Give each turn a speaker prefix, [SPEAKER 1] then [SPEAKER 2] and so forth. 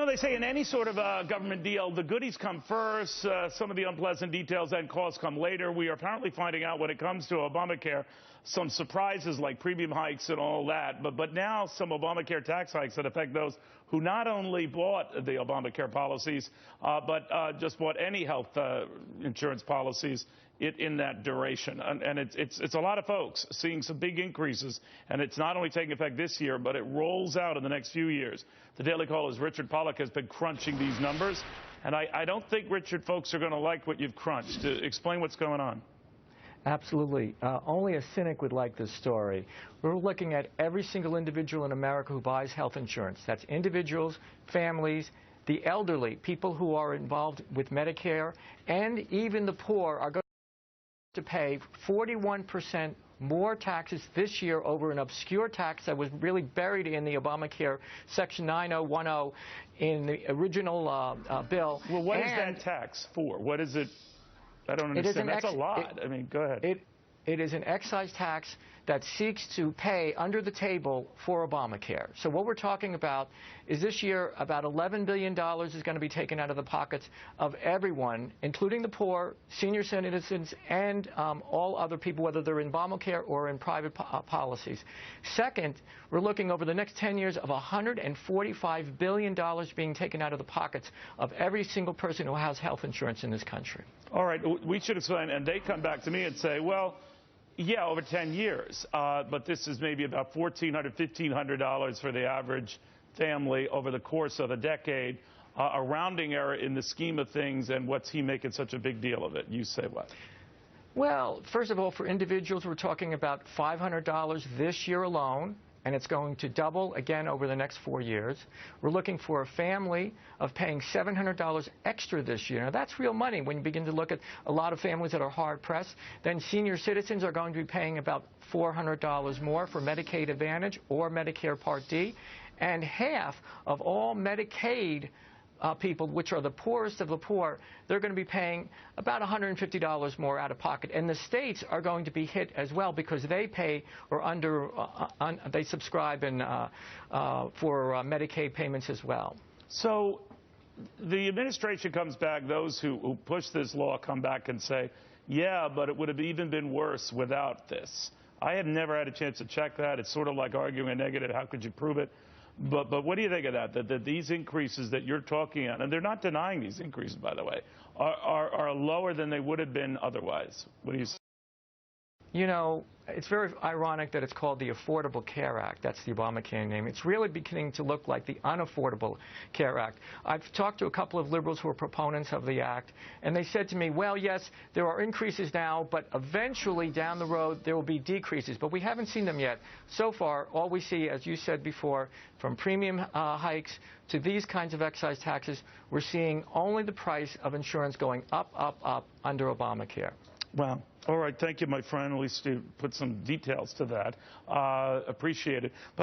[SPEAKER 1] they say in any sort of government deal, the goodies come first, some of the unpleasant details and costs come later. We are apparently finding out when it comes to Obamacare some surprises like premium hikes and all that, but now some Obamacare tax hikes that affect those who not only bought the Obamacare policies, but just bought any health insurance policies in that duration. And it's a lot of folks seeing some big increases, and it's not only taking effect this year, but it rolls out in the next few years. The Daily Caller's Richard Pollock has been crunching these numbers, and I don't think, Richard, folks are going to like what you've crunched. Explain what's going on.
[SPEAKER 2] Absolutely. Only a cynic would like this story. We're looking at every single individual in America who buys health insurance. That's individuals, families, the elderly, people who are involved with Medicare, and even the poor are going to pay 41% more taxes this year over an obscure tax that was really buried in the Obamacare Section 9010 in the original bill.
[SPEAKER 1] Well, what is that tax for? What is it? I don't understand. That's a lot. I mean, go ahead.
[SPEAKER 2] It is an excise tax that seeks to pay under the table for Obamacare. So what we're talking about is this year about $11 billion is going to be taken out of the pockets of everyone, including the poor, senior citizens, and all other people, whether they're in Obamacare or in private policies. Second, we're looking over the next 10 years of $145 billion being taken out of the pockets of every single person who has health insurance in this country.
[SPEAKER 1] All right, we should explain, and they come back to me and say, well, yeah, over 10 years, but this is maybe about $1,400, $1,500 for the average family over the course of a decade, a rounding error in the scheme of things, and what's he making such a big deal of it? You say what?
[SPEAKER 2] Well, first of all, for individuals, we're talking about $500 this year alone, and it's going to double again over the next 4 years. We're looking for a family of paying $700 extra this year. Now, that's real money when you begin to look at a lot of families that are hard-pressed. Then senior citizens are going to be paying about $400 more for Medicaid Advantage or Medicare Part D. And half of all Medicaid people, which are the poorest of the poor, they're going to be paying about $150 more out of pocket. And the states are going to be hit as well because they pay or they subscribe for Medicaid payments as well.
[SPEAKER 1] So the administration comes back, those who push this law come back and say, yeah, but it would have even been worse without this. I have never had a chance to check that. It's sort of like arguing a negative. How could you prove it? But what do you think of that? That these increases that you're talking about, and they're not denying these increases, by the way, are lower than they would have been otherwise. What do you say?
[SPEAKER 2] You know, it's very ironic that it's called the Affordable Care Act. That's the Obamacare name. It's really beginning to look like the Unaffordable Care Act. I've talked to a couple of liberals who are proponents of the act, and they said to me, well, yes, there are increases now, but eventually down the road there will be decreases. But we haven't seen them yet. So far, all we see, as you said before, from premium hikes to these kinds of excise taxes, we're seeing only the price of insurance going up, up, up under Obamacare.
[SPEAKER 1] Wow. All right. Thank you, my friend. At least you put some details to that. Appreciate it.